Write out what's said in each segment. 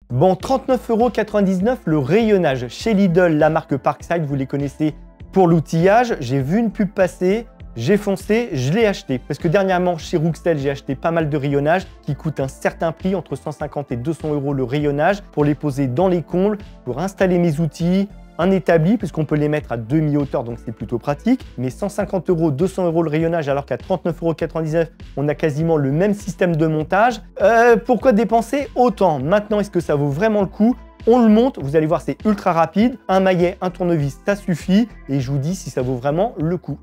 Bon, 39,99 € le rayonnage. Chez Lidl, la marque Parkside, vous les connaissez pour l'outillage. J'ai vu une pub passer, j'ai foncé, je l'ai acheté. Parce que dernièrement, chez Rouxel, j'ai acheté pas mal de rayonnage qui coûtent un certain prix, entre 150 et 200 € le rayonnage, pour les poser dans les combles, pour installer mes outils, un établi, puisqu'on peut les mettre à demi-hauteur, donc c'est plutôt pratique. Mais 150 €, 200 € le rayonnage, alors qu'à 39,99 €, on a quasiment le même système de montage. Pourquoi dépenser autant? Maintenant, est-ce que ça vaut vraiment le coup? On le monte, vous allez voir, c'est ultra rapide. Un maillet, un tournevis, ça suffit. Et je vous dis si ça vaut vraiment le coup.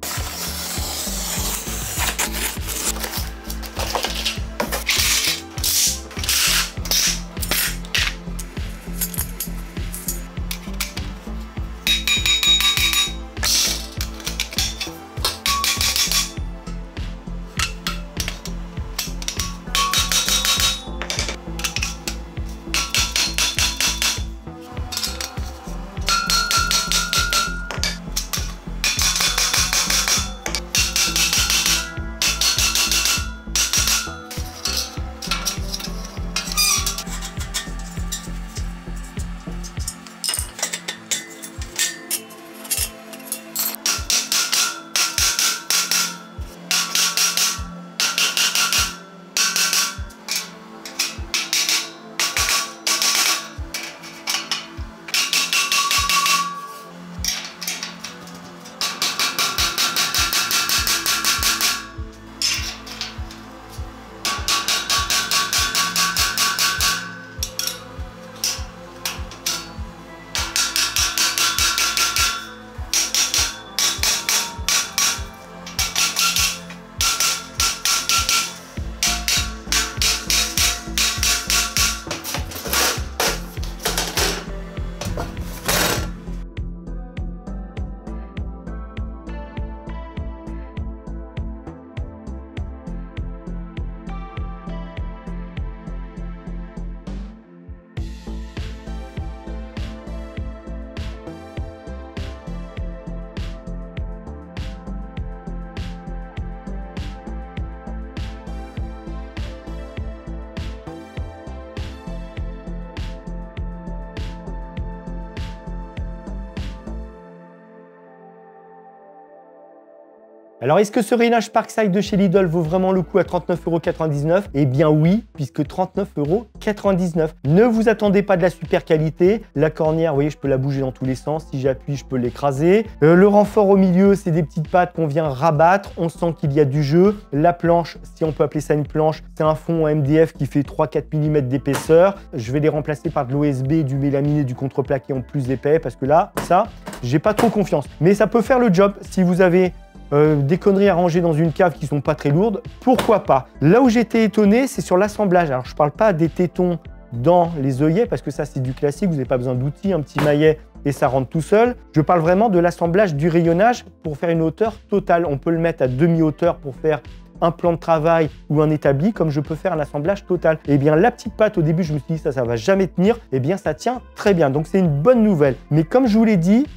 Alors, est-ce que ce rayonnage Parkside de chez Lidl vaut vraiment le coup à 39,99 €? Eh bien oui, puisque 39,99 €. Ne vous attendez pas de la super qualité. La cornière, vous voyez, je peux la bouger dans tous les sens. Si j'appuie, je peux l'écraser. Le renfort au milieu, c'est des petites pattes qu'on vient rabattre. On sent qu'il y a du jeu. La planche, si on peut appeler ça une planche, c'est un fond en MDF qui fait 3-4 mm d'épaisseur. Je vais les remplacer par de l'OSB, du mélaminé, du contreplaqué en plus épais, parce que là, ça, j'ai pas trop confiance. Mais ça peut faire le job si vous avez des conneries à ranger dans une cave qui sont pas très lourdes, pourquoi pas. Là où j'étais étonné, c'est sur l'assemblage. Alors je parle pas des tétons dans les œillets parce que ça c'est du classique, vous n'avez pas besoin d'outils, un petit maillet et ça rentre tout seul. Je parle vraiment de l'assemblage du rayonnage pour faire une hauteur totale. On peut le mettre à demi-hauteur pour faire un plan de travail ou un établi, comme je peux faire un assemblage total. Et bien la petite patte, au début je me suis dit ça va jamais tenir, et bien ça tient très bien, donc c'est une bonne nouvelle. Mais comme je vous l'ai dit,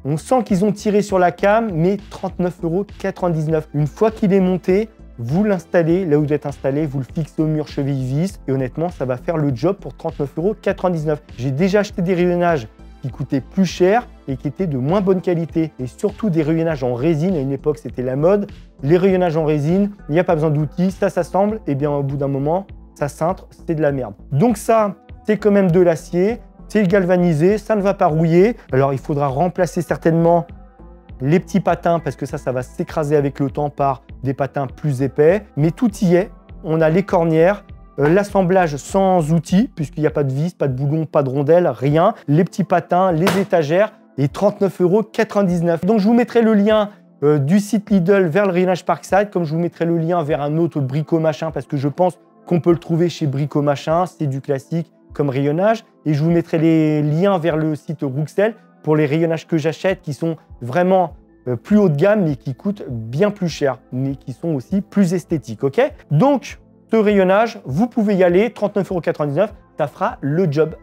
on sent qu'ils ont tiré sur la cam, mais 39,99 €. Une fois qu'il est monté, vous l'installez là où vous êtes installé, vous le fixez au mur cheville-vis et honnêtement, ça va faire le job pour 39,99 €. J'ai déjà acheté des rayonnages qui coûtaient plus cher et qui étaient de moins bonne qualité et surtout des rayonnages en résine. À une époque, c'était la mode. Les rayonnages en résine, il n'y a pas besoin d'outils, ça s'assemble et bien au bout d'un moment, ça cintre, c'est de la merde. Donc ça, c'est quand même de l'acier. C'est galvanisé, ça ne va pas rouiller. Alors, il faudra remplacer certainement les petits patins parce que ça va s'écraser avec le temps par des patins plus épais. Mais tout y est. On a les cornières, l'assemblage sans outils puisqu'il n'y a pas de vis, pas de boulon, pas de rondelles, rien. Les petits patins, les étagères et 39,99 €. Donc, je vous mettrai le lien du site Lidl vers le rayonnage Parkside, comme je vous mettrai le lien vers un autre Brico Machin parce que je pense qu'on peut le trouver chez Brico Machin. C'est du classique comme rayonnage et je vous mettrai les liens vers le site Rouxel pour les rayonnages que j'achète qui sont vraiment plus haut de gamme mais qui coûtent bien plus cher mais qui sont aussi plus esthétiques. Ok, donc ce rayonnage, vous pouvez y aller, 39,99 €, ça fera le job.